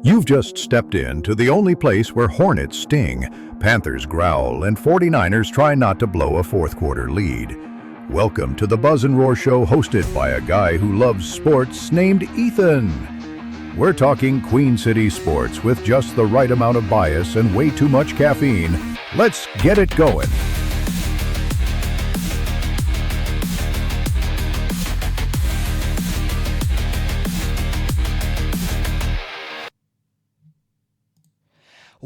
You've just stepped into the only place where Hornets sting, Panthers growl, and 49ers try not to blow a fourth quarter lead. Welcome to the Buzz and Roar Show, hosted by a guy who loves sports named Ethan. We're talking Queen City sports with just the right amount of bias and way too much caffeine. Let's get it going.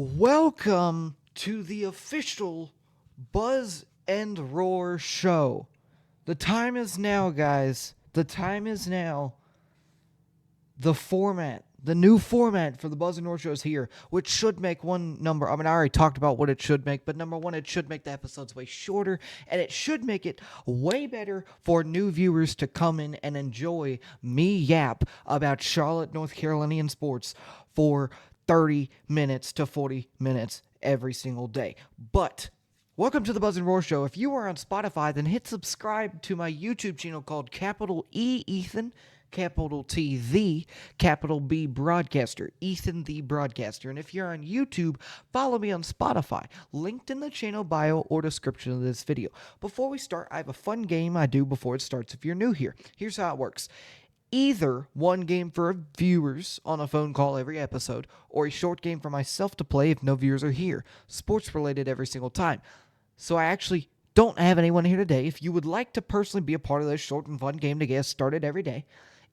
Welcome to the official Buzz and Roar Show. The time is now, guys. The time is now. The new format for the Buzz and Roar Show is here, which should make one number. I mean, I already talked about what it should make, but number one, it should make the episodes way shorter, and it should make it way better for new viewers to come in and enjoy me yap about Charlotte, North Carolinian sports for 30 minutes to 40 minutes every single day. But welcome to the Buzz and Roar Show. If you are on Spotify, then hit subscribe to my YouTube channel called Capital E Ethan, Capital T the, Capital B Broadcaster, Ethan the Broadcaster. And if you're on YouTube, follow me on Spotify, linked in the channel bio or description of this video. Before we start, I have a fun game I do before it starts if you're new here. Here's how it works. Either one game for viewers on a phone call every episode, or a short game for myself to play if no viewers are here. Sports related every single time. So I actually don't have anyone here today. If you would like to personally be a part of this short and fun game to get us started every day,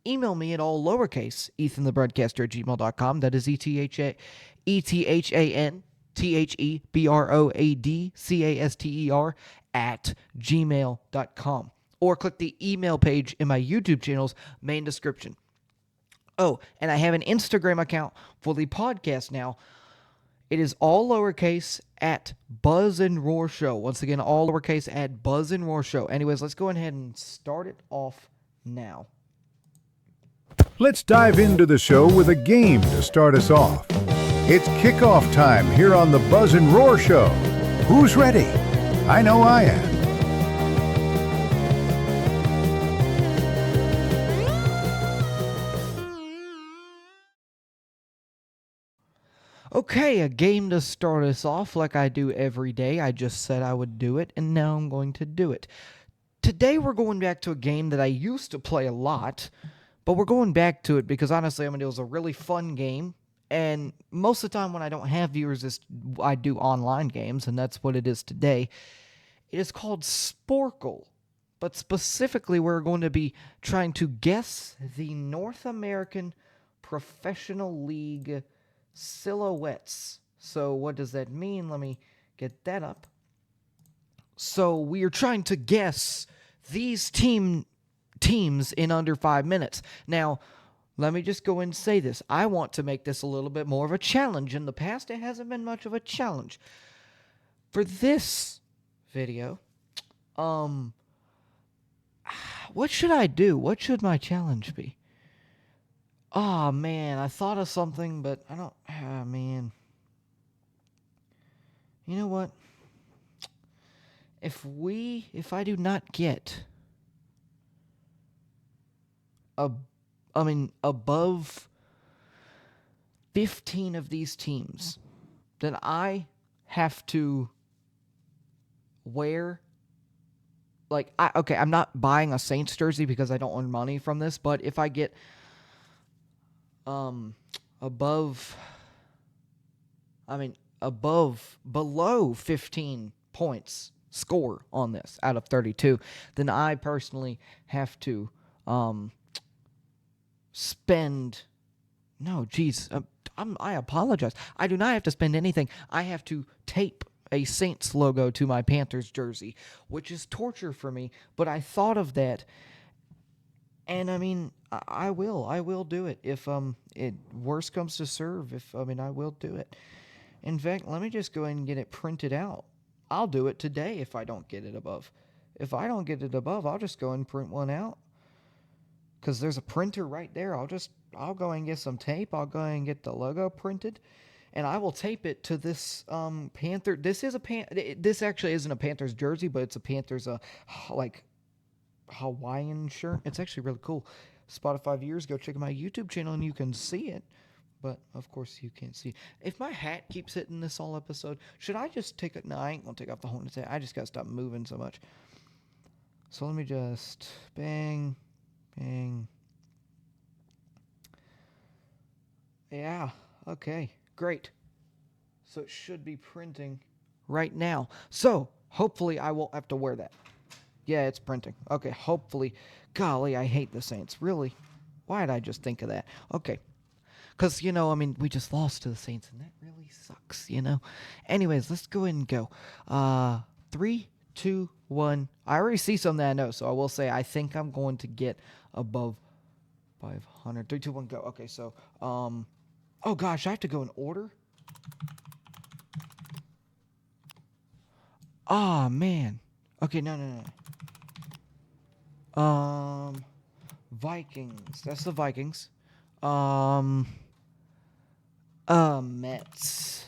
email me at all lowercase, ethanthebroadcaster@gmail.com. That is ETHANTHEBROADCASTER at gmail.com. Or click the email page in my YouTube channel's main description. Oh, and I have an Instagram account for the podcast now. It is all lowercase at Buzz and Roar Show. Once again, all lowercase at Buzz and Roar Show. Anyways, let's go ahead and start it off now. Let's dive into the show with a game to start us off. It's kickoff time here on the Buzz and Roar Show. Who's ready? I know I am. Okay, a game to start us off like I do every day. I just said I would do it, and now I'm going to do it. Today we're going back to a game that I used to play a lot, but we're going back to it because honestly, I mean, it was a really fun game, and most of the time when I don't have viewers, I do online games, and that's what it is today. It is called Sporkle, but specifically we're going to be trying to guess the North American Professional League silhouettes. So what does that mean? Let me get that up. So we are trying to guess these teams in under 5 minutes. Now, let me just go and say this. I want to make this a little bit more of a challenge. In the past, it hasn't been much of a challenge. For this video, what should I do? What should my challenge be? Oh, man, I thought of something, but I don't... Oh, man. You know what? If I do not get above 15 of these teams, then I have to wear... I'm not buying a Saints jersey because I don't earn money from this, but if I get... below 15 points score on this out of 32, then I personally have to spend. No, geez, I apologize. I do not have to spend anything. I have to tape a Saints logo to my Panthers jersey, which is torture for me. But I thought of that. And I mean, I will do it if it worst comes to serve. I will do it. In fact, let me just go ahead and get it printed out. I'll do it today if I don't get it above. If I don't get it above, I'll just go and print one out. Because there's a printer right there. I'll go and get some tape. I'll go and get the logo printed, and I will tape it to this Panther. This actually isn't a Panthers jersey, but it's a Panthers Hawaiian shirt. It's actually really cool. Spotify viewers, go check out my YouTube channel and you can see it. But, of course, you can't see. If my hat keeps hitting this all episode, should I just take it? No, I ain't going to take off the Hornets hat. I just got to stop moving so much. So let me just bang, bang. Yeah, okay, great. So it should be printing right now. So hopefully I won't have to wear that. Yeah, it's printing. Okay, hopefully. Golly, I hate the Saints. Really? Why did I just think of that? Okay. Because, I mean, we just lost to the Saints, and that really sucks, Anyways, let's go ahead and go. 3, 2, 1. I already see something that I know, so I will say I think I'm going to get above 500. 3, 2, 1, go. Okay, so, oh gosh, I have to go in order? Ah, man. Okay, no. Vikings. That's the Vikings. Mets.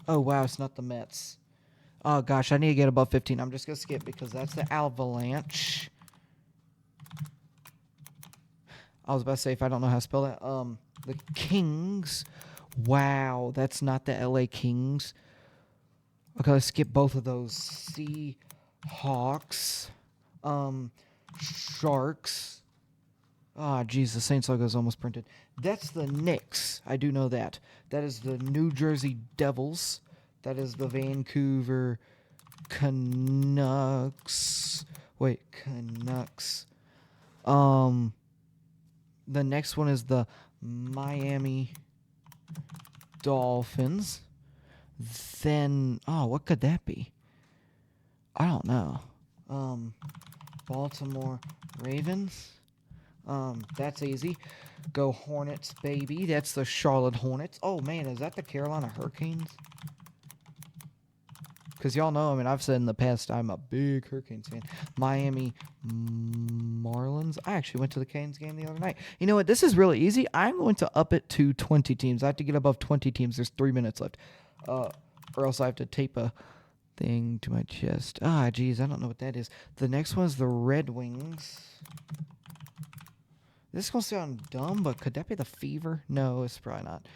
Oh, wow, it's not the Mets. Oh, gosh, I need to get above 15. I'm just going to skip because that's the Avalanche. I was about to say if I don't know how to spell that. The Kings. Wow, that's not the LA Kings. Okay, let's skip both of those. Seahawks. Sharks. Ah, geez, the Saints logo is almost printed. That's the Knicks. I do know that. That is the New Jersey Devils. That is the Vancouver Canucks. Wait, Canucks. The next one is the Miami Dolphins. Then, what could that be? I don't know. Baltimore Ravens. That's easy. Go Hornets, baby. That's the Charlotte Hornets. Oh, man, is that the Carolina Hurricanes? Because y'all know, I mean, I've said in the past I'm a big Hurricanes fan. Miami Marlins. I actually went to the Canes game the other night. You know what? This is really easy. I'm going to up it to 20 teams. I have to get above 20 teams. There's 3 minutes left. Or else I have to tape a thing to my chest. Ah, geez, I don't know what that is. The next one's the Red Wings. This is going to sound dumb, but could that be the Fever? No, it's probably not.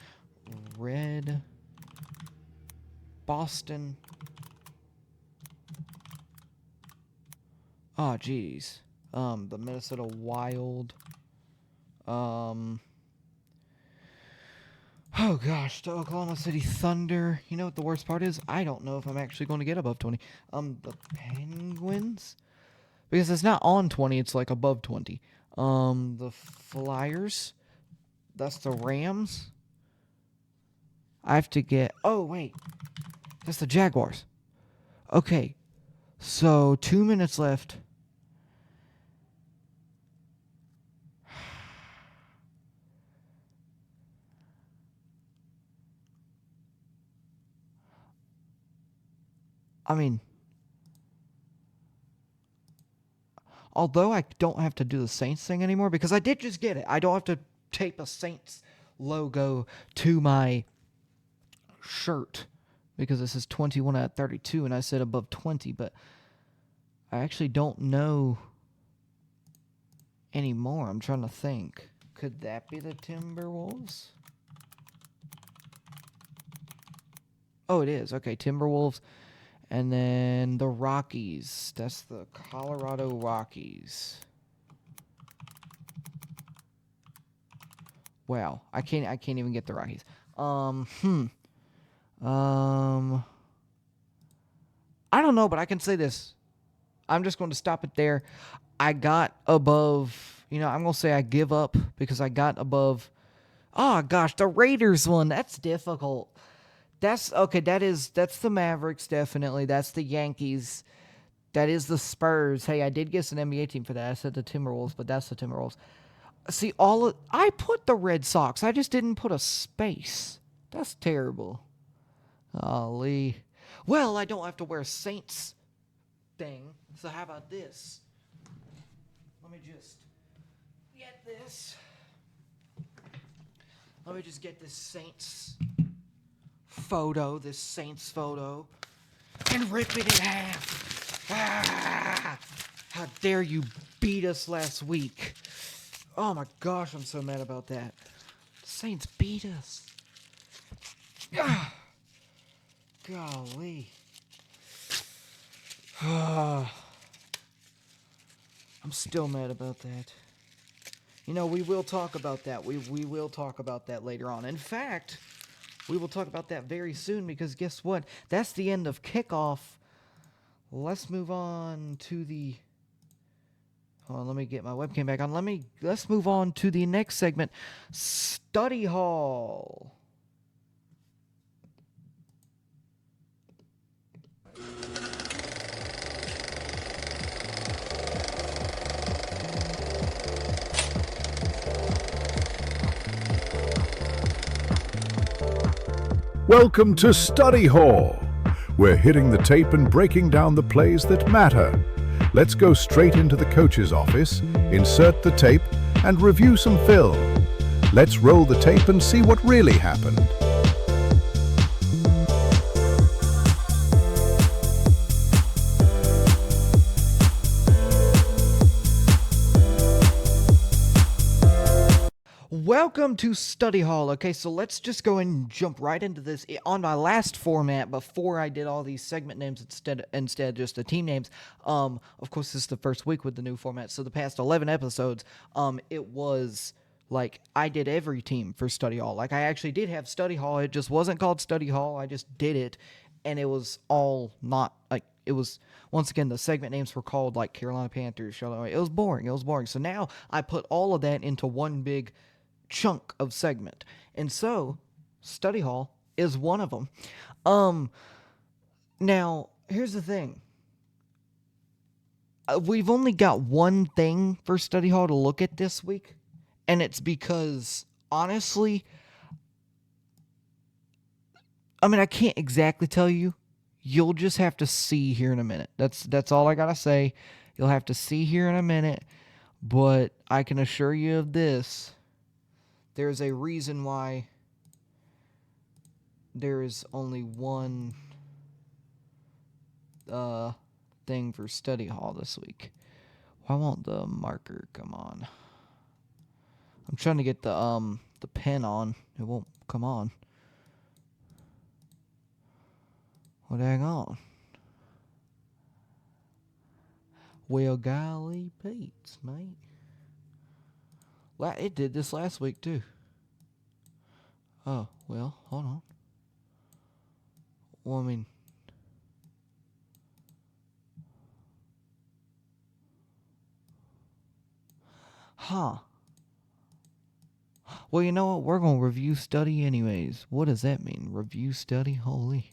Red Boston. Oh, geez. The Minnesota Wild. Oh, gosh. The Oklahoma City Thunder. You know what the worst part is? I don't know if I'm actually going to get above 20. The Penguins? Because it's not on 20, it's like above 20. The Flyers. That's the Rams. I have to get... Oh, wait. That's the Jaguars. Okay. So, 2 minutes left. I mean... Although I don't have to do the Saints thing anymore, because I did just get it. I don't have to tape a Saints logo to my shirt, because this is 21 out of 32, and I said above 20, but I actually don't know anymore. I'm trying to think. Could that be the Timberwolves? Oh, it is. Okay, Timberwolves. And then the Rockies. That's the Colorado Rockies. Wow, I can't even get the Rockies. I don't know, but I can say this. I'm just going to stop it there. I got above, I'm going to say I give up because I got above. Oh gosh, the Raiders one. That's difficult. That's okay. That's the Mavericks, definitely. That's the Yankees. That is the Spurs. Hey, I did guess an NBA team for that. I said the Timberwolves, but that's the Timberwolves. See, I put the Red Sox. I just didn't put a space. That's terrible. Golly. Well, I don't have to wear a Saints thing. So how about this? Let me just get this. Let me just get this Saints photo, and rip it in half. Ah! How dare you beat us last week? Oh my gosh, I'm so mad about that. Saints beat us. Ah, golly. I'm still mad about that. You know, we will talk about that. We will talk about that later on. In fact, we will talk about that very soon because guess what? That's the end of kickoff. Let's move on to the... Hold on, let me get my webcam back on. Let's move on to the next segment, Study Hall. Welcome to Study Hall. We're hitting the tape and breaking down the plays that matter. Let's go straight into the coach's office, insert the tape, and review some film. Let's roll the tape and see what really happened. Welcome to Study Hall. Okay, so let's just go and jump right into this. On my last format, before I did all these segment names instead of just the team names, of course, this is the first week with the new format, so the past 11 episodes, it was like I did every team for Study Hall. Like I actually did have Study Hall. It just wasn't called Study Hall. I just did it, and it was all not like it was. Once again, the segment names were called like Carolina Panthers. Charlotte. It was boring. So now I put all of that into one big chunk of segment, and so Study Hall is one of them. Now here's the thing. We've only got one thing for Study Hall to look at this week, and it's because honestly, I mean, I can't exactly tell you. You'll just have to see here in a minute. That's all I gotta say. You'll have to see here in a minute, but I can assure you of this. There's a reason why there is only one thing for Study Hall this week. Why won't the marker come on? I'm trying to get the pen on. It won't come on. Well, dang on. Well, golly Pete's, mate. It did this last week, too. Oh, well, hold on. Well, I mean... Huh. Well, you know what? We're going to review study anyways. What does that mean? Review study? Holy.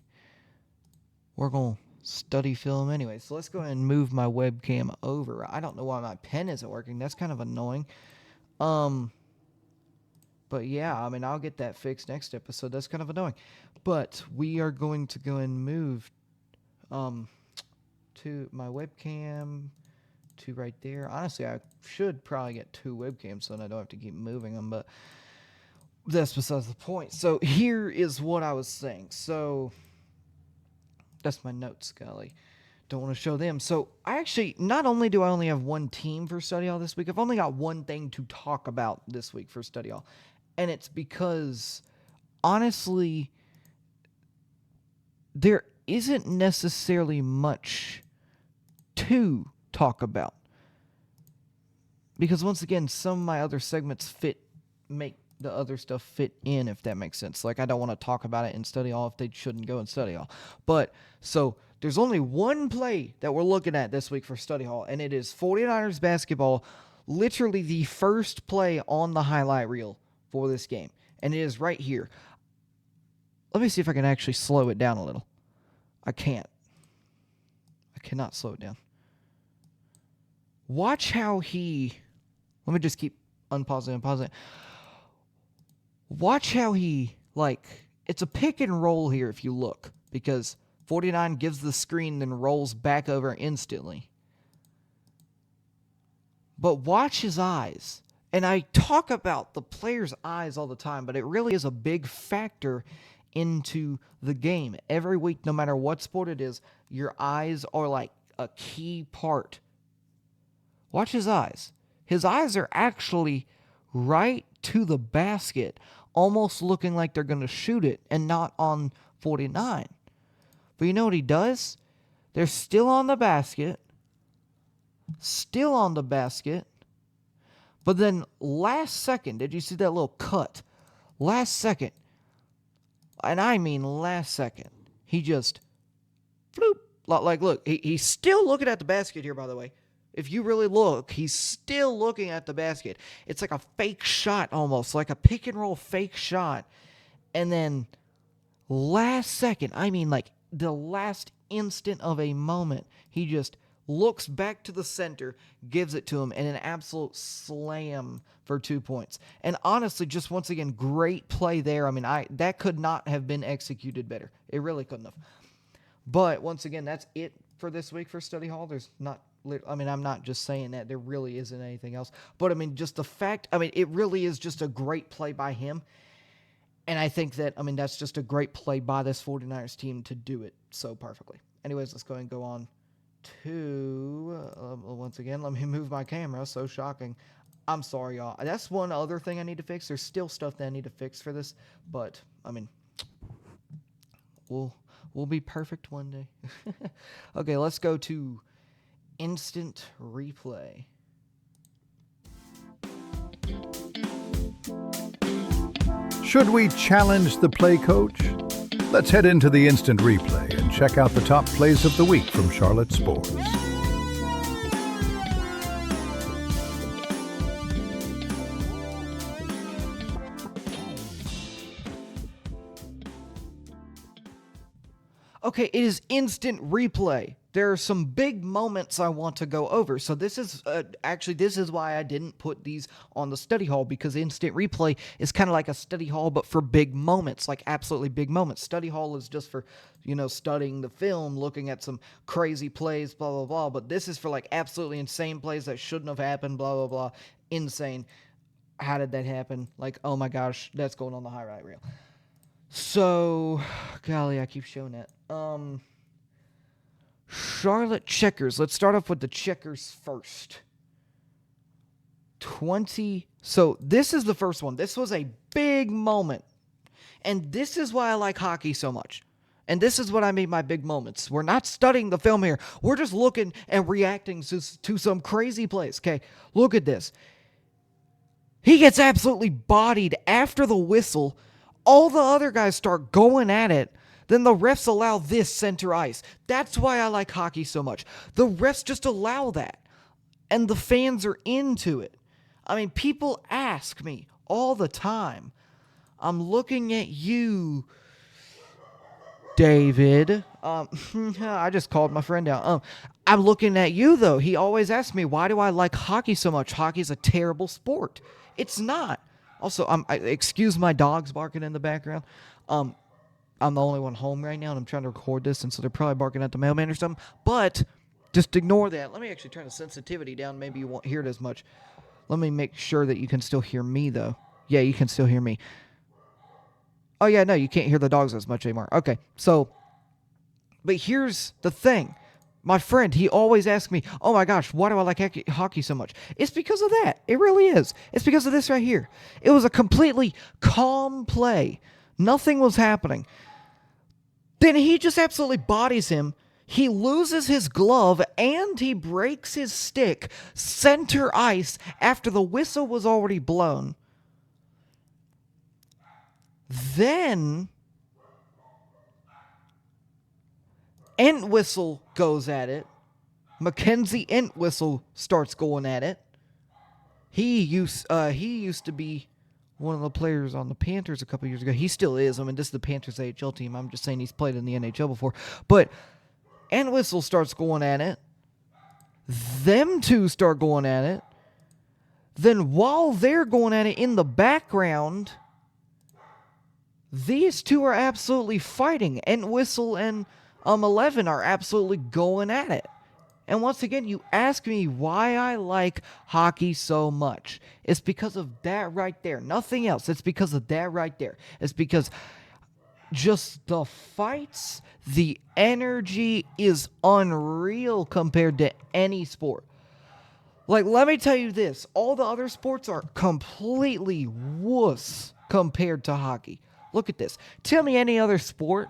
We're going to study film anyway. So let's go ahead and move my webcam over. I don't know why my pen isn't working. That's kind of annoying. But yeah, I mean, I'll get that fixed next episode. That's kind of annoying. But we are going to go and move to my webcam to right there. Honestly, I should probably get two webcams so that I don't have to keep moving them, but that's besides the point. So here is what I was saying. So that's my notes, golly. Don't want to show them. So I actually, not only do I only have one team for Study Hall this week, I've only got one thing to talk about this week for Study Hall. And it's because, honestly, there isn't necessarily much to talk about. Because once again, some of my other segments make the other stuff fit in, if that makes sense. Like, I don't want to talk about it in Study Hall if they shouldn't go in Study Hall. But, so, there's only one play that we're looking at this week for Study Hall, and it is 49ers basketball, literally the first play on the highlight reel for this game. And it is right here. Let me see if I can actually slow it down a little. I can't. I cannot slow it down. Watch how he... Let me just keep unpausing and pausing. Watch how he, it's a pick and roll here if you look. Because 49 gives the screen, then rolls back over instantly. But watch his eyes. And I talk about the player's eyes all the time, but it really is a big factor into the game. Every week, no matter what sport it is, your eyes are like a key part. Watch his eyes. His eyes are actually right to the basket almost looking like they're going to shoot it and not on 49. But you know what he does? They're still on the basket. Still on the basket. But then last second, did you see that little cut? Last second. And I mean last second. He just, bloop. Like, look, he's still looking at the basket here, by the way. If you really look, he's still looking at the basket. It's like a fake shot almost, like a pick and roll fake shot. And then last second, I mean like the last instant of a moment, he just looks back to the center, gives it to him, and an absolute slam for 2 points. And honestly, just once again, great play there. I mean, that could not have been executed better. It really couldn't have. But once again, that's it for this week for Study Hall. There's not, I mean, I'm not just saying that. There really isn't anything else. But I mean, just the fact, I mean, it really is just a great play by him. And I think that, I mean, that's just a great play by this 49ers team to do it so perfectly. Anyways, let's go ahead and go on to, once again, let me move my camera. So shocking. I'm sorry, y'all. That's one other thing I need to fix. There's still stuff that I need to fix for this. But, I mean, we'll be perfect one day. Okay, let's go to instant replay. Should we challenge the play coach? Let's head into the instant replay and check out the top plays of the week from Charlotte Sports. Okay, it is instant replay. There are some big moments I want to go over. So this is this is why I didn't put these on the study hall, because instant replay is kind of like a study hall, but for big moments, like absolutely big moments. Study hall is just for, studying the film, looking at some crazy plays, blah, blah, blah. But this is for like absolutely insane plays that shouldn't have happened, blah, blah, blah. Insane. How did that happen? Like, oh my gosh, that's going on the highlight reel. So, golly, I keep showing that. Charlotte checkers. Let's start off with the checkers first. 20. So this is the first one. This was a big moment. And this is why I like hockey so much. And this is what I mean by big moments. We're not studying the film here. We're just looking and reacting to some crazy plays. Okay, look at this. He gets absolutely bodied after the whistle. All the other guys start going at it. Then the refs allow this center ice. That's why I like hockey so much. The refs just allow that. And the fans are into it. I mean, people ask me all the time. I'm looking at you, David. I just called my friend out. I'm looking at you, though. He always asks me, why do I like hockey so much? Hockey's a terrible sport. It's not. Also, excuse my dogs barking in the background. I'm the only one home right now, and I'm trying to record this, and so they're probably barking at the mailman or something. But just ignore that. Let me actually turn the sensitivity down. Maybe you won't hear it as much. Let me make sure that you can still hear me, though. Yeah, you can still hear me. Oh, yeah, no, you can't hear the dogs as much anymore. Okay, so, but here's the thing. My friend, he always asks me, oh my gosh, why do I like hockey so much? It's because of that. It really is. It's because of this right here. It was a completely calm play. Nothing was happening. Then he just absolutely bodies him. He loses his glove and he breaks his stick center ice after the whistle was already blown. Then Entwistle goes at it. Mackenzie Entwistle starts going at it. He used to be one of the players on the Panthers a couple years ago. He still is. I mean, this is the Panthers AHL team. I'm just saying he's played in the NHL before. But Entwistle starts going at it. Them two start going at it. Then while they're going at it in the background, these two are absolutely fighting. Entwistle and 11 are absolutely going at it. And once again, you ask me why I like hockey so much. It's because of that right there. Nothing else. It's because of that right there. It's because just the fights, the energy is unreal compared to any sport. Like, let me tell you this. All the other sports are completely wuss compared to hockey. Look at this. Tell me any other sport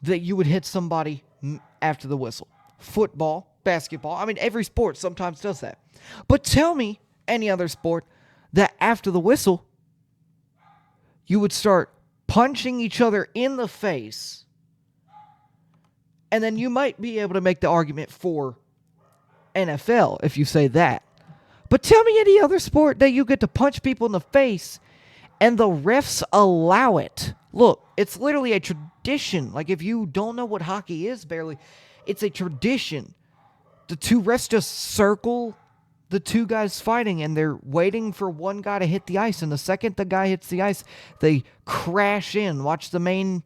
that you would hit somebody after the whistle. Football, basketball. I mean, every sport sometimes does that. But tell me any other sport that after the whistle, you would start punching each other in the face, and then you might be able to make the argument for NFL if you say that. But tell me any other sport that you get to punch people in the face and the refs allow it. Look, it's literally a tradition. Like, if you don't know what hockey is, barely, it's a tradition. The two refs just circle the two guys fighting, and they're waiting for one guy to hit the ice. And the second the guy hits the ice, they crash in. Watch the main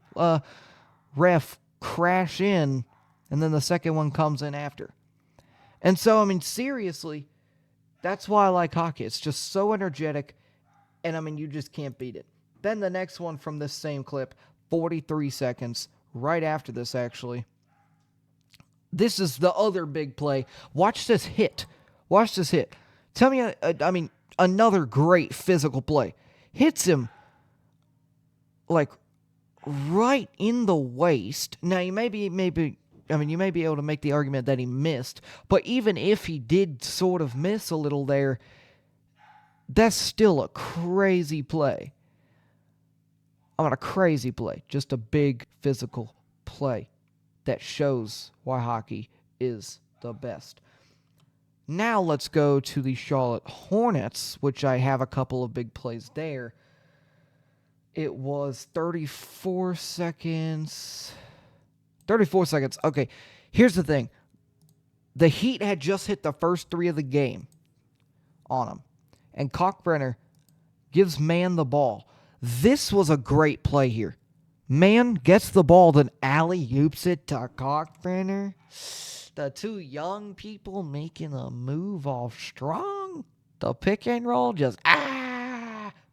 ref crash in, and then the second one comes in after. And so, I mean, seriously, that's why I like hockey. It's just so energetic, and I mean, you just can't beat it. Then the next one from this same clip, 43 seconds, right after this, actually. This is the other big play. Watch this hit. Watch this hit. Tell me, another great physical play. Hits him, like, right in the waist. Now, you may be able to make the argument that he missed, but even if he did sort of miss a little there, that's still a crazy play. A crazy play. Just a big physical play that shows why hockey is the best. Now let's go to the Charlotte Hornets, which I have a couple of big plays there. It was 34 seconds. 34 seconds. Okay, here's the thing. The Heat had just hit the first three of the game on them. And Kalkbrenner gives Mann the ball. This was a great play here. Mann gets the ball, then alley-oops it to Kalkbrenner. The two young people making a move off strong. The pick and roll just,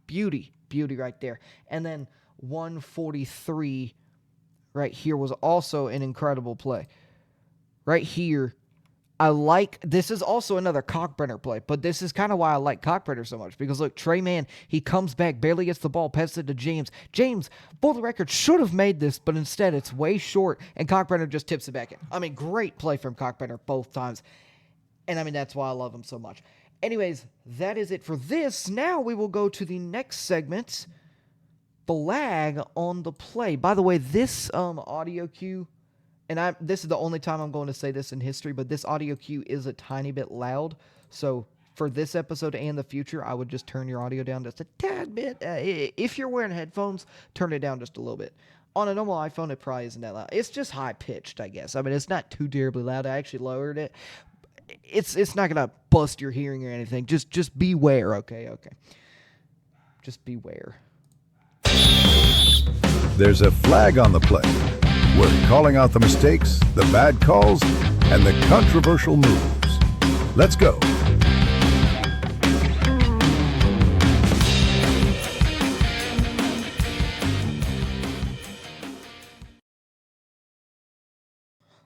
beauty right there. And then 143 right here was also an incredible play. Right here, this is also another Kalkbrenner play, but this is kind of why I like Kalkbrenner so much, because look, Trey Mann, he comes back, barely gets the ball, passes it to James. James, for the record, should have made this, but instead it's way short, and Kalkbrenner just tips it back in. I mean, great play from Kalkbrenner both times, and I mean, that's why I love him so much. Anyways, that is it for this. Now we will go to the next segment, flag on the play. By the way, this audio cue, and this is the only time I'm going to say this in history, but this audio cue is a tiny bit loud. So for this episode and the future, I would just turn your audio down just a tad bit. If you're wearing headphones, turn it down just a little bit. On a normal iPhone, it probably isn't that loud. It's just high-pitched, I guess. I mean, it's not too terribly loud. I actually lowered it. It's not going to bust your hearing or anything. Just beware, okay? Just beware. There's a flag on the play. We're calling out the mistakes, the bad calls, and the controversial moves. Let's go.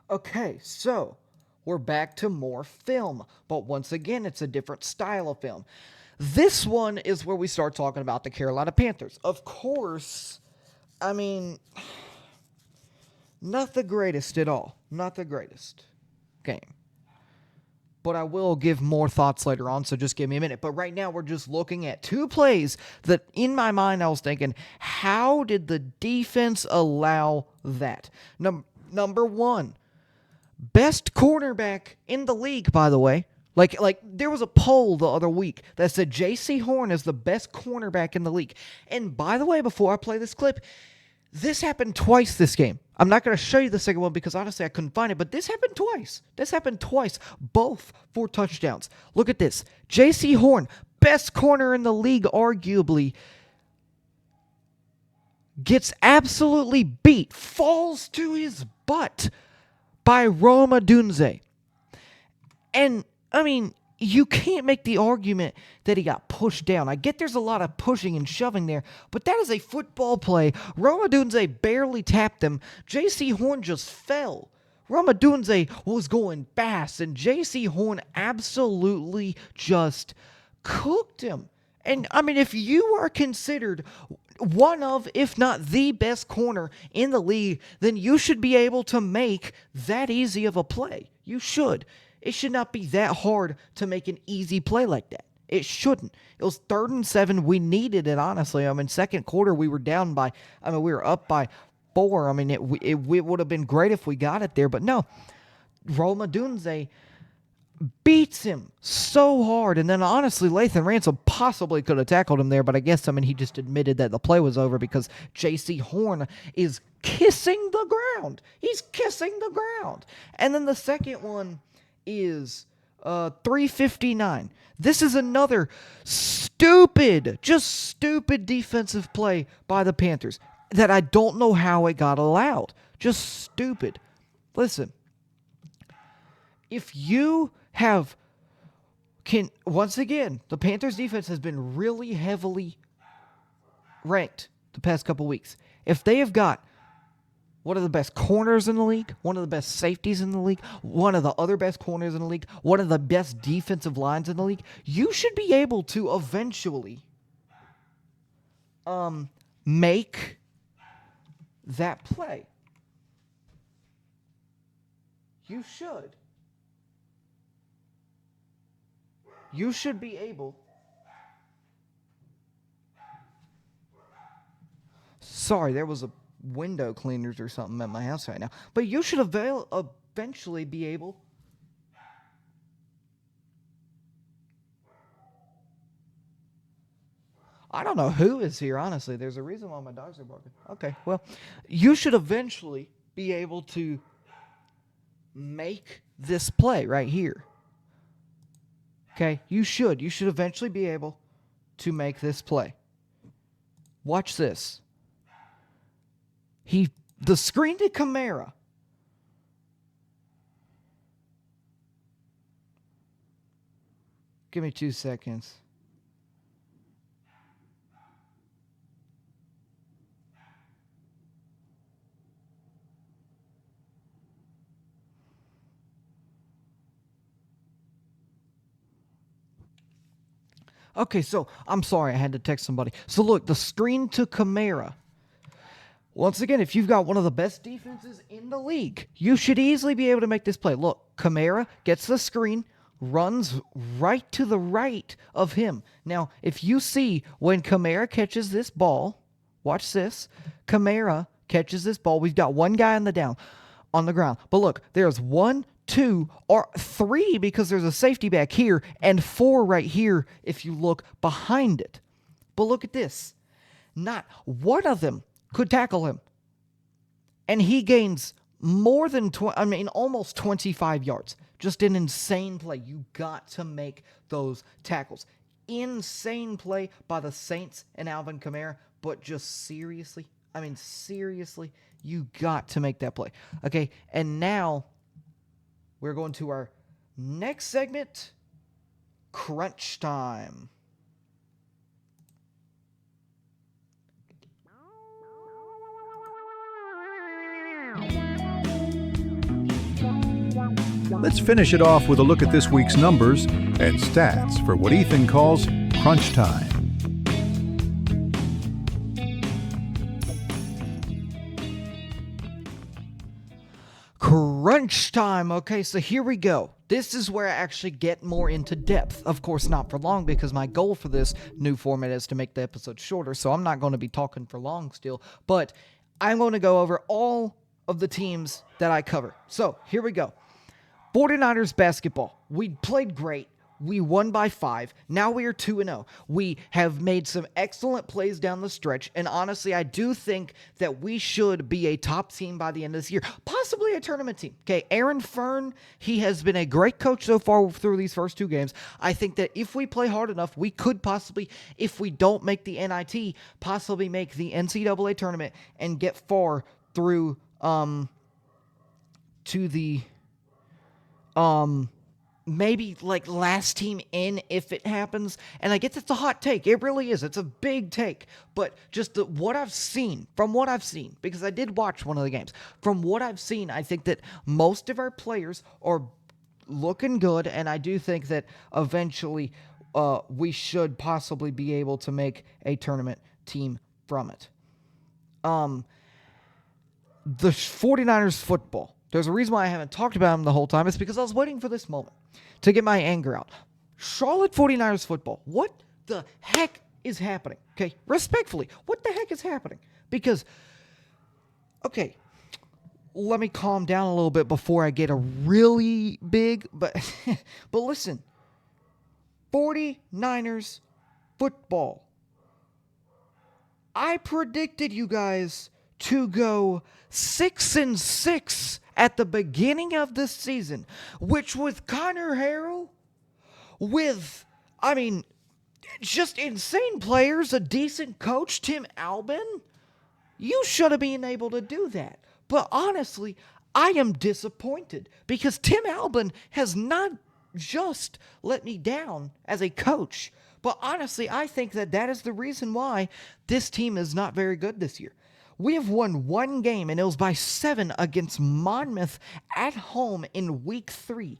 Okay, so we're back to more film, but once again, it's a different style of film. This one is where we start talking about the Carolina Panthers. Of course, I mean, not the greatest at all. Not the greatest game. But I will give more thoughts later on, so just give me a minute. But right now, we're just looking at two plays that, in my mind, I was thinking, how did the defense allow that? Number one, best cornerback in the league, by the way. Like there was a poll the other week that said J.C. Horn is the best cornerback in the league. And by the way, before I play this clip, this happened twice this game. I'm not going to show you the second one because honestly I couldn't find it, but this happened twice. Both for touchdowns. Look at this. J.C. Horn, best corner in the league arguably, gets absolutely beat, falls to his butt by Roma Dunze. And I mean, you can't make the argument that he got pushed down. I get there's a lot of pushing and shoving there, but that is a football play. Roma Dunze barely tapped him. J.C. Horn just fell. Roma Dunze was going fast, and J.C. Horn absolutely just cooked him. And I mean, if you are considered one of, if not the best corner in the league, then you should be able to make that easy of a play. You should. It should not be that hard to make an easy play like that. It shouldn't. It was 3rd and 7. We needed it, honestly. I mean, second quarter, we were down by, we were up by 4. I mean, it would have been great if we got it there, but no. Roma Dunze beats him so hard, and then honestly, Lathan Ransom possibly could have tackled him there, but I guess, he just admitted that the play was over because J.C. Horn is kissing the ground. He's kissing the ground. And then the second one is 3:59. This is another stupid defensive play by the Panthers that I don't know how it got allowed. Just stupid. Listen, if you once again, the Panthers defense has been really heavily ranked the past couple weeks. If they have got one of the best corners in the league, one of the best safeties in the league, one of the other best corners in the league, one of the best defensive lines in the league, you should be able to eventually make that play. You should. You should be able. Sorry, there was a window cleaners or something at my house right now. But you should eventually be able. I don't know who is here, honestly. There's a reason why my dogs are barking. Okay, well, you should eventually be able to make this play right here. Okay, you should. You should eventually be able to make this play. Watch this. The screen to Kamara. Give me 2 seconds. Okay, so I'm sorry, I had to text somebody. So look, the screen to Kamara. Once again, if you've got one of the best defenses in the league, you should easily be able to make this play. Look, Kamara gets the screen, runs right to the right of him. Now, if you see when Kamara catches this ball, watch this. Kamara catches this ball. We've got one guy on the ground. But look, there's 1, 2, or 3 because there's a safety back here, and 4 right here if you look behind it. But look at this. Not one of them could tackle him. And he gains more than almost 25 yards. Just an insane play. You got to make those tackles. Insane play by the Saints and Alvin Kamara, but just seriously, you got to make that play. Okay, and now we're going to our next segment, crunch time. Let's finish it off with a look at this week's numbers and stats for what Ethan calls crunch time. Crunch time. Okay, so here we go. This is where I actually get more into depth. Of course, not for long, because my goal for this new format is to make the episode shorter, so I'm not going to be talking for long still, but I'm going to go over all of the teams that I cover. So, here we go. 49ers basketball. We played great. We won by 5. Now we are 2-0. We have made some excellent plays down the stretch, and honestly, I do think that we should be a top team by the end of this year, possibly a tournament team. Okay, Aaron Fern, he has been a great coach so far through these first 2 games. I think that if we play hard enough, we could possibly, if we don't make the NIT, possibly make the NCAA tournament and get far through to the maybe like last team in if it happens. And I guess it's a hot take. It really is. It's a big take. But just from what I've seen, because I did watch one of the games, from what I've seen, I think that most of our players are looking good, and I do think that eventually we should possibly be able to make a tournament team from it. The 49ers football. There's a reason why I haven't talked about them the whole time. It's because I was waiting for this moment to get my anger out. Charlotte 49ers football. What the heck is happening? Okay, respectfully, what the heck is happening? Because, okay, let me calm down a little bit before I get a really big, but listen, 49ers football. I predicted you guys to go 6-6 at the beginning of this season, which with Connor Harrell, with, just insane players, a decent coach, Tim Albin, you should have been able to do that. But honestly, I am disappointed because Tim Albin has not just let me down as a coach, but honestly, I think that is the reason why this team is not very good this year. We have won one game, and it was by 7 against Monmouth at home in Week 3.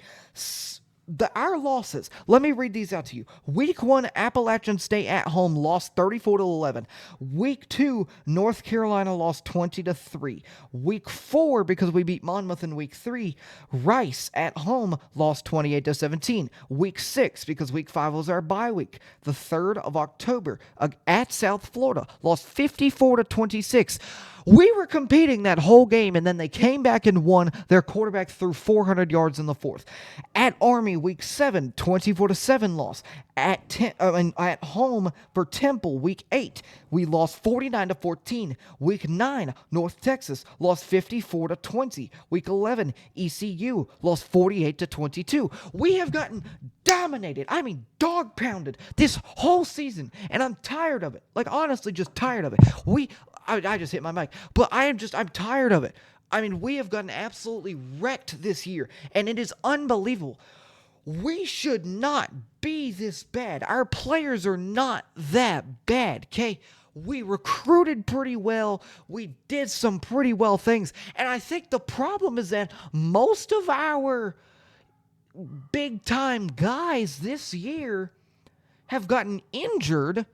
Our losses, let me read these out to you. Week 1, Appalachian State at home lost 34-11. Week 2, North Carolina lost 20-3. Week 4, because we beat Monmouth in Week 3, Rice at home lost 28-17. Week 6, because Week 5 was our bye week, the 3rd of October at South Florida, lost 54-26. We were competing that whole game, and then they came back and won. Their quarterback threw 400 yards in the 4th. At Army, Week 7, 24-7 loss. At home for Temple, Week 8, we lost 49-14. Week 9, North Texas lost 54-20. Week 11, ECU lost 48-22. We have gotten dominated, dog pounded this whole season, and I'm tired of it. Like, honestly, just tired of it. I just hit my mic, but I'm tired of it. We have gotten absolutely wrecked this year, and it is unbelievable. We should not be this bad. Our players are not that bad, okay? We recruited pretty well. We did some pretty well things, and I think the problem is that most of our big-time guys this year have gotten injured,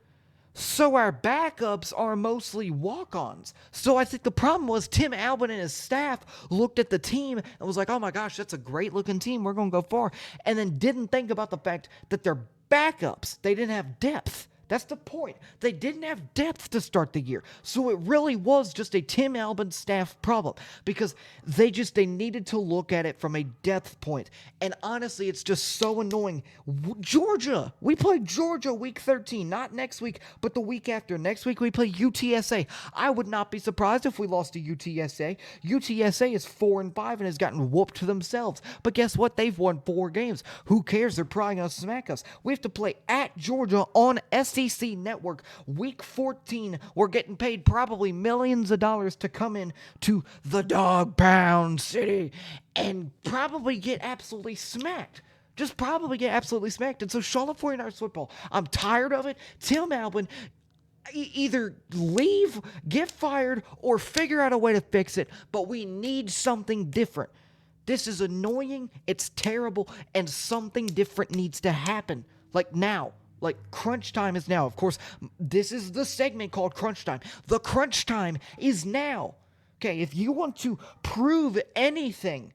so our backups are mostly walk-ons. So I think the problem was Tim Albin and his staff looked at the team and was like, oh my gosh, that's a great-looking team. We're going to go far. And then didn't think about the fact that their backups, they didn't have depth. That's the point. They didn't have depth to start the year. So it really was just a Tim Albin staff problem because they needed to look at it from a depth point. And honestly, it's just so annoying. Georgia, we play Georgia week 13, not next week, but the week after. Next week, we play UTSA. I would not be surprised if we lost to UTSA. UTSA is 4-5 and has gotten whooped themselves. But guess what? They've won 4 games. Who cares? They're probably going to smack us. We have to play at Georgia on SEC Network week 14. We're getting paid probably millions of dollars to come in to the dog pound city and probably get absolutely smacked. Just probably get absolutely smacked. And so Charlotte 49ers football, I'm tired of it. Tim Albin, either leave, get fired, or figure out a way to fix it. But we need something different. This is annoying, it's terrible, and something different needs to happen. Like now. Like, crunch time is now. Of course, this is the segment called Crunch Time. The crunch time is now. Okay, if you want to prove anything,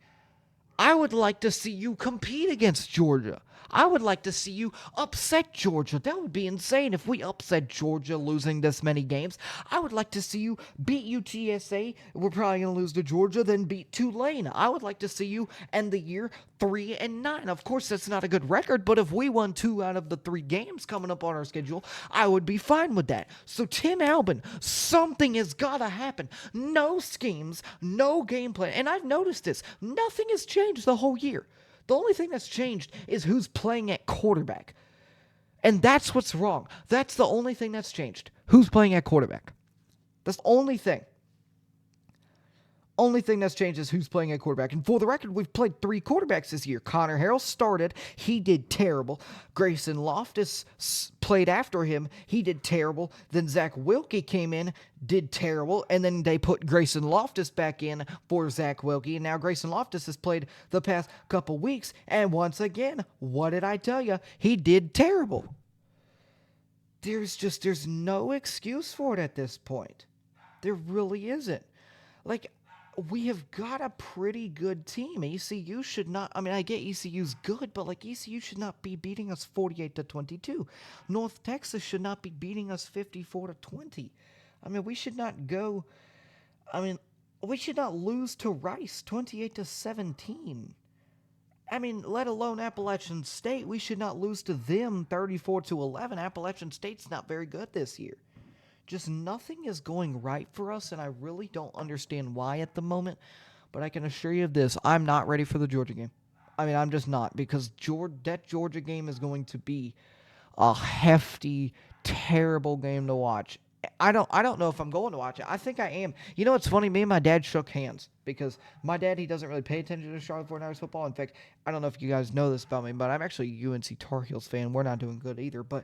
I would like to see you compete against Georgia. I would like to see you upset Georgia. That would be insane if we upset Georgia losing this many games. I would like to see you beat UTSA. We're probably going to lose to Georgia, then beat Tulane. I would like to see you end the year 3-9. Of course, that's not a good record, but if we won 2 out of the 3 games coming up on our schedule, I would be fine with that. So Tim Albin, something has got to happen. No schemes, no game plan. And I've noticed this. Nothing has changed the whole year. The only thing that's changed is who's playing at quarterback. And that's what's wrong. That's the only thing that's changed. Who's playing at quarterback. That's the only thing. Only thing that's changed is who's playing at quarterback. And for the record, we've played 3 quarterbacks this year. Connor Harrell started. He did terrible. Grayson Loftus played after him. He did terrible. Then Zach Wilkie came in, did terrible. And then they put Grayson Loftus back in for Zach Wilkie. And now Grayson Loftus has played the past couple weeks. And once again, what did I tell you? He did terrible. There's no excuse for it at this point. There really isn't. Like, we have got a pretty good team. ECU should not, I mean, I get ECU's good, but like ECU should not be beating us 48-22. North Texas should not be beating us 54-20. I mean, we should not lose to Rice 28-17. I mean, let alone Appalachian State. We should not lose to them 34-11. Appalachian State's not very good this year. Just nothing is going right for us, and I really don't understand why at the moment. But I can assure you of this. I'm not ready for the Georgia game. I mean, I'm just not, because that Georgia game is going to be a hefty, terrible game to watch. I don't know if I'm going to watch it. I think I am. You know what's funny? Me and my dad shook hands, because my dad, he doesn't really pay attention to Charlotte 49ers football. In fact, I don't know if you guys know this about me, but I'm actually a UNC Tar Heels fan. We're not doing good either, but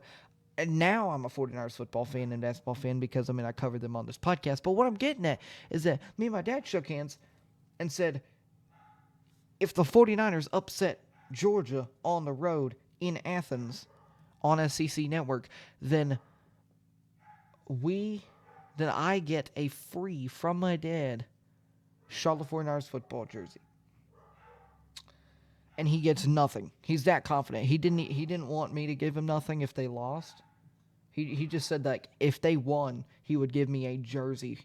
and now I'm a 49ers football fan and basketball fan because, I mean, I covered them on this podcast. But what I'm getting at is that me and my dad shook hands and said, if the 49ers upset Georgia on the road in Athens on SEC Network, then I get a free from my dad Charlotte 49ers football jersey. And he gets nothing. He's that confident. He didn't want me to give him nothing if they lost. He just said that if they won, he would give me a jersey.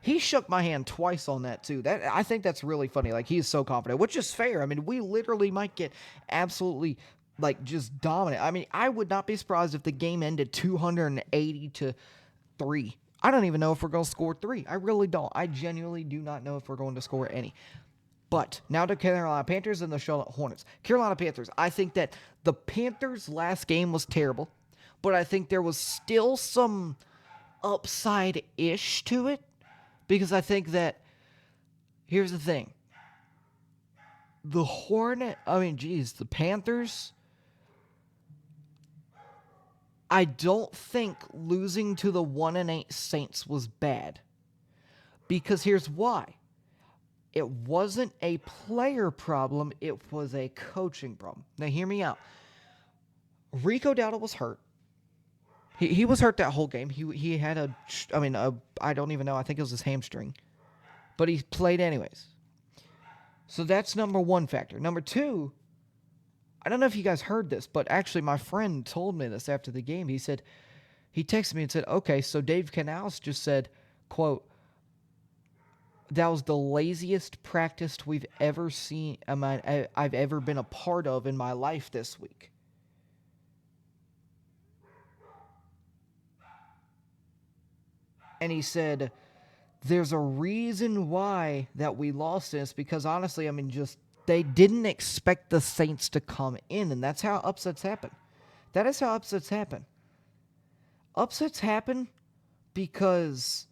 He shook my hand twice on that too. I think that's really funny. Like, he is so confident, which is fair. I mean, we literally might get absolutely like just dominant. I mean, I would not be surprised if the game ended 280-3. I don't even know if we're going to score 3. I really don't. I genuinely do not know if we're going to score any. But now to Carolina Panthers and the Charlotte Hornets. Carolina Panthers, I think that the Panthers' last game was terrible, but I think there was still some upside-ish to it, because I think that, here's the thing. The Panthers, I don't think losing to the 1-8 Saints was bad, because here's why. It wasn't a player problem. It was a coaching problem. Now, hear me out. Rico Dowdle was hurt. He was hurt that whole game. He had I don't even know. I think it was his hamstring. But he played anyways. So that's number one factor. Number two, I don't know if you guys heard this, but actually my friend told me this after the game. He texted me and said, okay, so Dave Canales just said, quote, that was the laziest practice we've ever seen. I've ever been a part of in my life this week. And he said, there's a reason why that we lost this, because honestly, I mean, just they didn't expect the Saints to come in, and that's how upsets happen. That is how upsets happen. Upsets happen because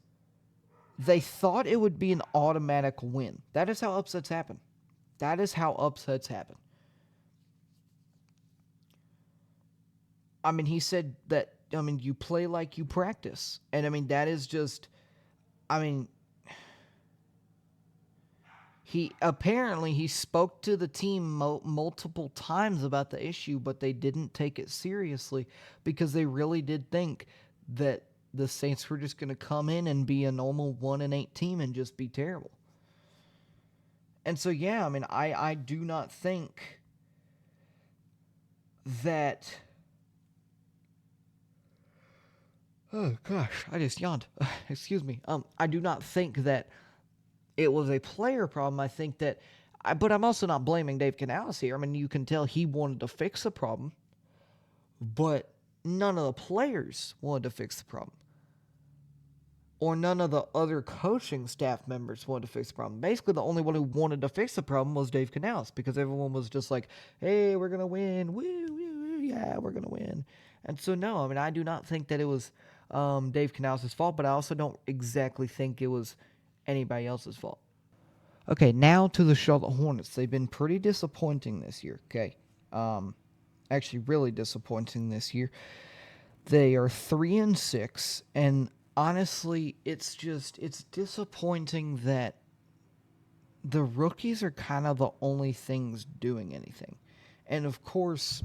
they thought it would be an automatic win. That is how upsets happen. That is how upsets happen. I mean, he said that, I mean, you play like you practice. And, I mean, that is just, I mean, he spoke to the team multiple times about the issue, but they didn't take it seriously because they really did think that the Saints were just going to come in and be a normal 1-8 team and just be terrible. And so, yeah, I mean, I do not think that... Oh, gosh, I just yawned. Excuse me. I do not think that it was a player problem. I think that... But I'm also not blaming Dave Canales here. I mean, you can tell he wanted to fix the problem, but none of the players wanted to fix the problem. Or none of the other coaching staff members wanted to fix the problem. Basically, the only one who wanted to fix the problem was Dave Canales, because everyone was just like, hey, we're going to win. Woo, woo, woo, yeah, we're going to win. And so, no, I mean, I do not think that it was Dave Canales' fault, but I also don't exactly think it was anybody else's fault. Okay, now to the Charlotte Hornets. They've been pretty disappointing this year. Okay, actually, really disappointing this year. They are 3-6, and honestly, it's disappointing that the rookies are kind of the only things doing anything. And of course,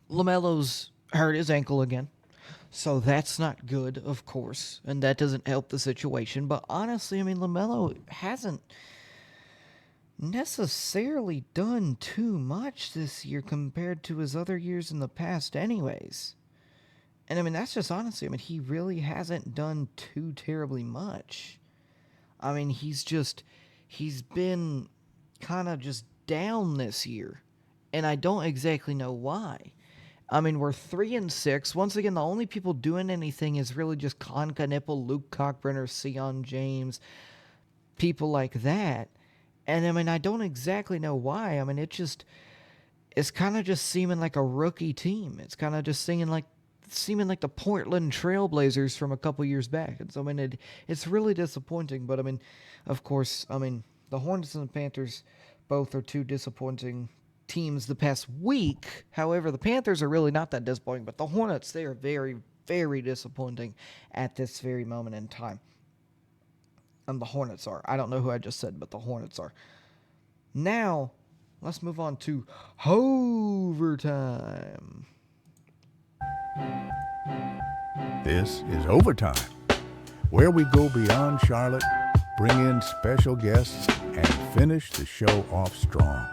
LaMelo's hurt his ankle again. So that's not good, of course, and that doesn't help the situation. But honestly, I mean, LaMelo hasn't necessarily done too much this year compared to his other years in the past, anyways. And I mean, that's just honestly, I mean, he really hasn't done too terribly much. I mean, he's been kind of just down this year, and I don't exactly know why. I mean, we're 3-6. Once again, the only people doing anything is really just Konka Nipple, Luke Cockbrenner, Sion James, people like that. And I mean, I don't exactly know why. I mean, it's kind of just seeming like a rookie team. It's kind of just seeming like the Portland Trailblazers from a couple years back. And so I mean, it's really disappointing. But I mean, of course, I mean, the Hornets and the Panthers both are two disappointing teams the past week. However, the Panthers are really not that disappointing, but the Hornets, they are very, very disappointing at this very moment in time. And the Hornets are. I don't know who I just said, but the Hornets are. Now, let's move on to overtime. This is Overtime, where we go beyond Charlotte, bring in special guests, and finish the show off strong.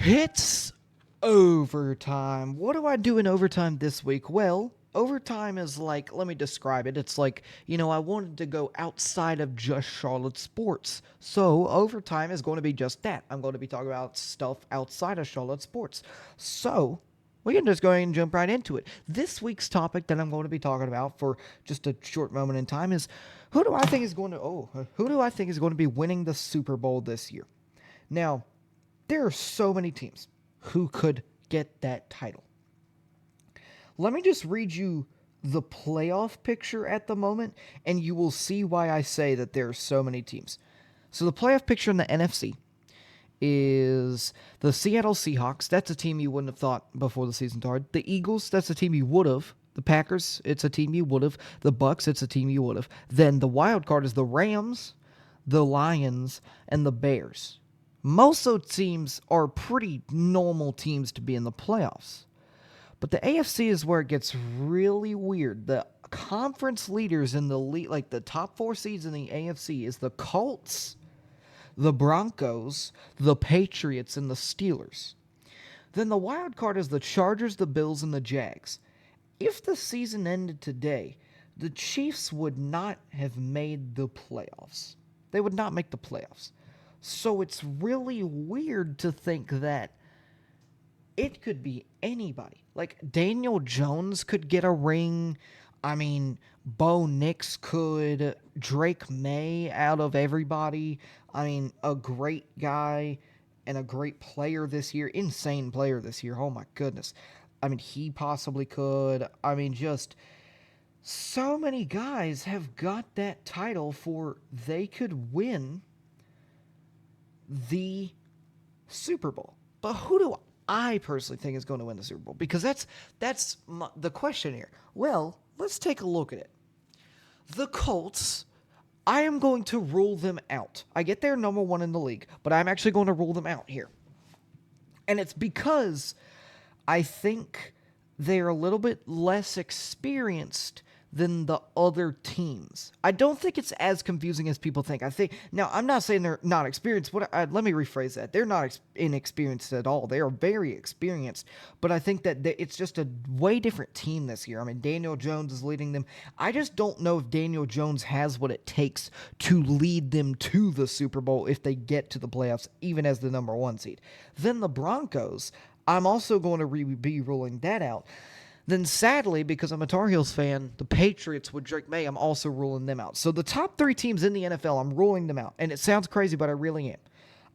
It's overtime. What do I do in overtime this week? Well, overtime is like, let me describe it. It's like, I wanted to go outside of just Charlotte sports. So, overtime is going to be just that. I'm going to be talking about stuff outside of Charlotte sports. So, we can just go ahead and jump right into it. This week's topic that I'm going to be talking about for just a short moment in time is who do I think is going to be winning the Super Bowl this year? Now, there are so many teams who could get that title. Let me just read you the playoff picture at the moment, and you will see why I say that there are so many teams. So the playoff picture in the NFC is the Seattle Seahawks. That's a team you wouldn't have thought before the season started. The Eagles, that's a team you would have. The Packers, it's a team you would have. The Bucks, it's a team you would have. Then the wild card is the Rams, the Lions, and the Bears. Most of those teams are pretty normal teams to be in the playoffs. But the AFC is where it gets really weird. The conference leaders in the league, like the top 4 seeds in the AFC, is the Colts, the Broncos, the Patriots, and the Steelers. Then the wild card is the Chargers, the Bills, and the Jags. If the season ended today, the Chiefs would not have made the playoffs. They would not make the playoffs. So it's really weird to think that it could be anybody. Like Daniel Jones could get a ring. I mean, Bo Nix could. Drake May out of everybody. I mean, a great guy and a great player this year. Insane player this year. Oh my goodness. I mean, he possibly could. I mean, just so many guys have got that title for they could win the Super Bowl. But who do I personally think is going to win the Super Bowl? Because that's the question here. Well, let's take a look at it. The Colts, I am going to rule them out. I get they're number 1 in the league, but I'm actually going to rule them out here. And it's because I think they're a little bit less experienced than the other teams. I don't think it's as confusing as people think. Now, I'm not saying they're not experienced. Let me rephrase that. They're not inexperienced at all. They are very experienced, but I think that it's just a way different team this year. I mean, Daniel Jones is leading them. I just don't know if Daniel Jones has what it takes to lead them to the Super Bowl if they get to the playoffs, even as the number 1 seed. Then the Broncos, I'm also going to be ruling that out. Then sadly, because I'm a Tar Heels fan, the Patriots with Drake May, I'm also ruling them out. So the top 3 teams in the NFL, I'm ruling them out. And it sounds crazy, but I really am.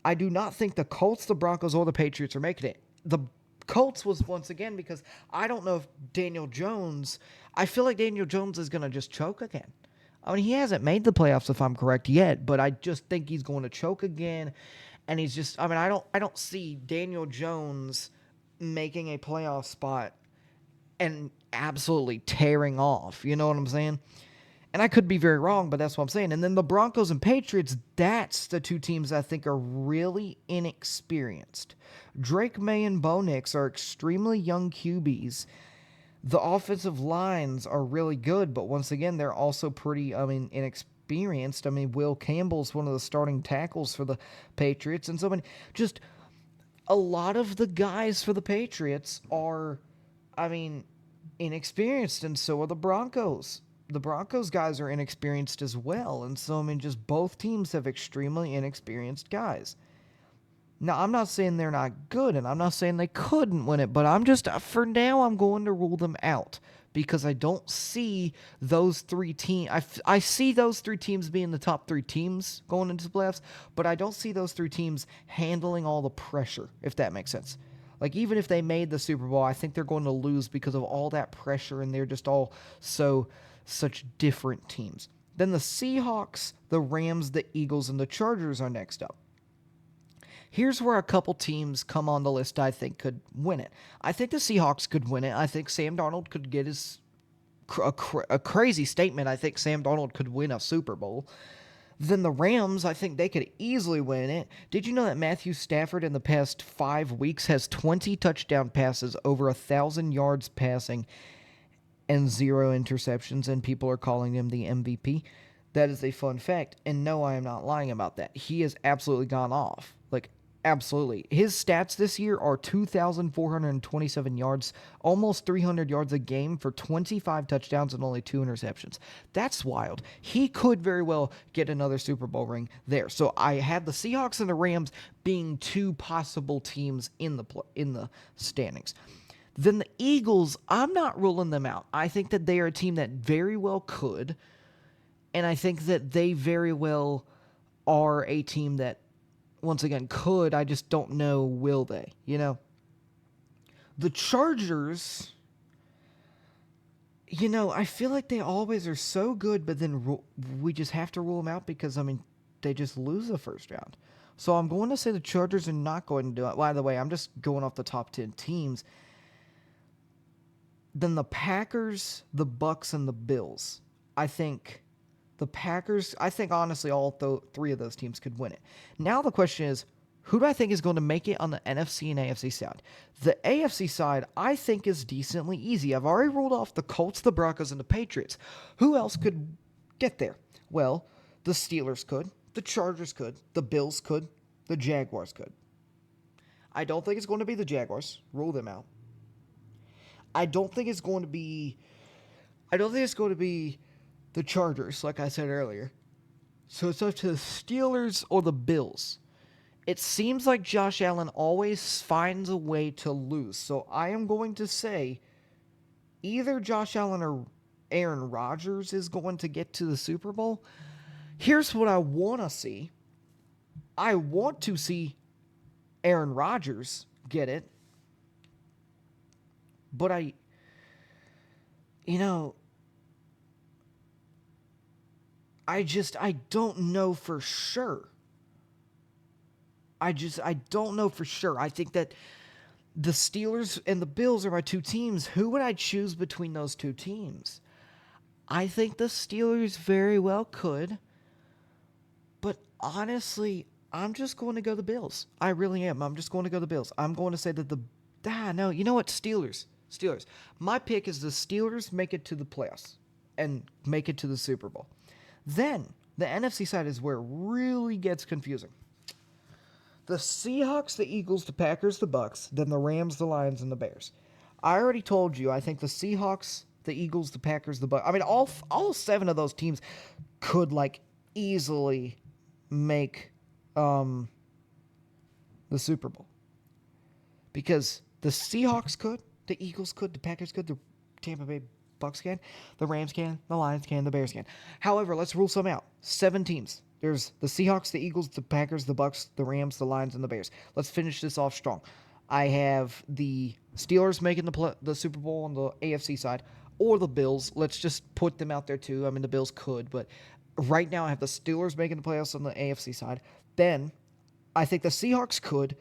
I do not think the Colts, the Broncos, or the Patriots are making it. The Colts was once again because I don't know if Daniel Jones. I feel like Daniel Jones is going to just choke again. I mean, he hasn't made the playoffs if I'm correct yet, but I just think he's going to choke again. And he's just. I mean, I don't see Daniel Jones making a playoff spot and absolutely tearing off. You know what I'm saying? And I could be very wrong, but that's what I'm saying. And then the Broncos and Patriots, that's the two teams I think are really inexperienced. Drake May and Bo Nix are extremely young QBs. The offensive lines are really good, but once again, they're also pretty, inexperienced. I mean, Will Campbell's one of the starting tackles for the Patriots. And so, just a lot of the guys for the Patriots are, inexperienced, and so are the Broncos. The Broncos guys are inexperienced as well, and so, just both teams have extremely inexperienced guys. Now, I'm not saying they're not good, and I'm not saying they couldn't win it, but for now, I'm going to rule them out because I don't see those three teams. I see those three teams being the top three teams going into the playoffs, but I don't see those three teams handling all the pressure, if that makes sense. Like, even if they made the Super Bowl, I think they're going to lose because of all that pressure, and they're just all such different teams. Then the Seahawks, the Rams, the Eagles, and the Chargers are next up. Here's where a couple teams come on the list I think could win it. I think the Seahawks could win it. I think Sam Darnold could get a crazy statement. I think Sam Darnold could win a Super Bowl. Then the Rams, I think they could easily win it. Did you know that Matthew Stafford in the past 5 weeks has 20 touchdown passes, over 1,000 yards passing, and 0 interceptions, and people are calling him the MVP? That is a fun fact, and no, I am not lying about that. He has absolutely gone off. Absolutely. His stats this year are 2,427 yards, almost 300 yards a game for 25 touchdowns and only 2 interceptions. That's wild. He could very well get another Super Bowl ring there. So I have the Seahawks and the Rams being 2 possible teams in the standings. Then the Eagles, I'm not ruling them out. I think that they are a team that very well could, and I think that they very well are a team that, once again, could. I just don't know, will they? The Chargers, I feel like they always are so good, but then we just have to rule them out because, they just lose the first round. So I'm going to say the Chargers are not going to do it. By the way, I'm just going off the top 10 teams. Then the Packers, the Bucks, and the Bills. I think honestly all 3 of those teams could win it. Now the question is, who do I think is going to make it on the NFC and AFC side? The AFC side, I think, is decently easy. I've already ruled off the Colts, the Broncos, and the Patriots. Who else could get there? Well, the Steelers could, the Chargers could, the Bills could, the Jaguars could. I don't think it's going to be the Jaguars. Rule them out. I don't think it's going to be the Chargers, like I said earlier. So it's up to the Steelers or the Bills. It seems like Josh Allen always finds a way to lose. So I am going to say either Josh Allen or Aaron Rodgers is going to get to the Super Bowl. Here's what I want to see. I want to see Aaron Rodgers get it. But I don't know for sure. I don't know for sure. I think that the Steelers and the Bills are my 2 teams. Who would I choose between those 2 teams? I think the Steelers very well could. But honestly, I'm just going to go the Bills. I really am. I'm just going to go the Bills. I'm going to say that no, you know what? Steelers. My pick is the Steelers make it to the playoffs and make it to the Super Bowl. Then, the NFC side is where it really gets confusing. The Seahawks, the Eagles, the Packers, the Bucks, then the Rams, the Lions, and the Bears. I already told you, I think the Seahawks, the Eagles, the Packers, the Bucks, all 7 of those teams could, easily make the Super Bowl. Because the Seahawks could, the Eagles could, the Packers could, the Tampa Bay Bucks can, the Rams can, the Lions can, the Bears can. However, let's rule some out. 7 teams. There's the Seahawks, the Eagles, the Packers, the Bucks, the Rams, the Lions, and the Bears. Let's finish this off strong. I have the Steelers making the Super Bowl on the AFC side, or the Bills. Let's just put them out there too. I mean, the Bills could, but right now I have the Steelers making the playoffs on the AFC side. Then I think the Seahawks could.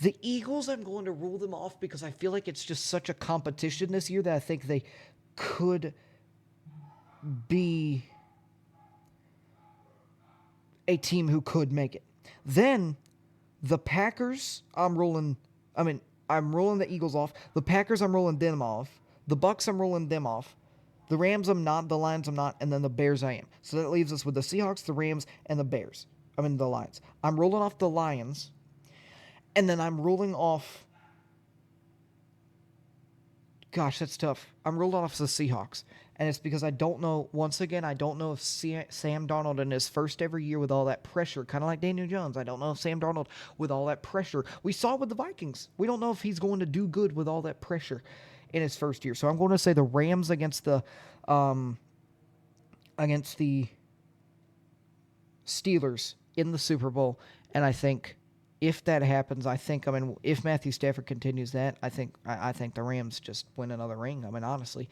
The Eagles, I'm going to rule them off because I feel like it's just such a competition this year that I think they could be a team who could make it. Then the Packers, I'm rolling the Eagles off. The Packers, I'm rolling them off. The Bucks, I'm rolling them off. The Rams, I'm not. The Lions, I'm not. And then the Bears, I am. So that leaves us with the Seahawks, the Rams, and the Bears. The Lions. I'm rolling off the Lions. And then I'm rolling off... Gosh, that's tough. I'm rolling off the Seahawks. And it's because I don't know, once again, I don't know if Sam Darnold in his first ever year with all that pressure, kind of like Daniel Jones, I don't know if Sam Darnold with all that pressure. We saw with the Vikings. We don't know if he's going to do good with all that pressure in his first year. So I'm going to say the Rams against the Steelers in the Super Bowl. And I think if that happens, if Matthew Stafford continues that, I think the Rams just win another ring. honestly.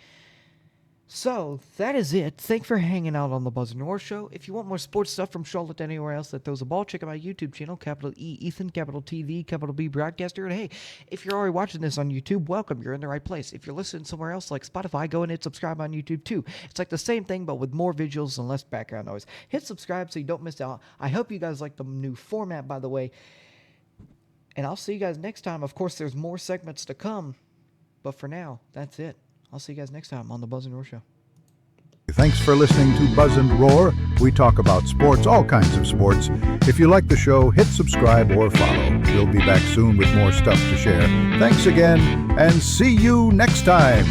So, that is it. Thanks for hanging out on the Buzz and Roar Show. If you want more sports stuff from Charlotte to anywhere else that throws a ball, check out my YouTube channel, capital E, Ethan, capital T, the capital B, Broadcaster. And hey, if you're already watching this on YouTube, welcome. You're in the right place. If you're listening somewhere else like Spotify, go and hit subscribe on YouTube too. It's like the same thing, but with more visuals and less background noise. Hit subscribe so you don't miss out. I hope you guys like the new format, by the way. And I'll see you guys next time. Of course, there's more segments to come. But for now, that's it. I'll see you guys next time on the Buzz and Roar Show. Thanks for listening to Buzz and Roar. We talk about sports, all kinds of sports. If you like the show, hit subscribe or follow. We'll be back soon with more stuff to share. Thanks again, and see you next time.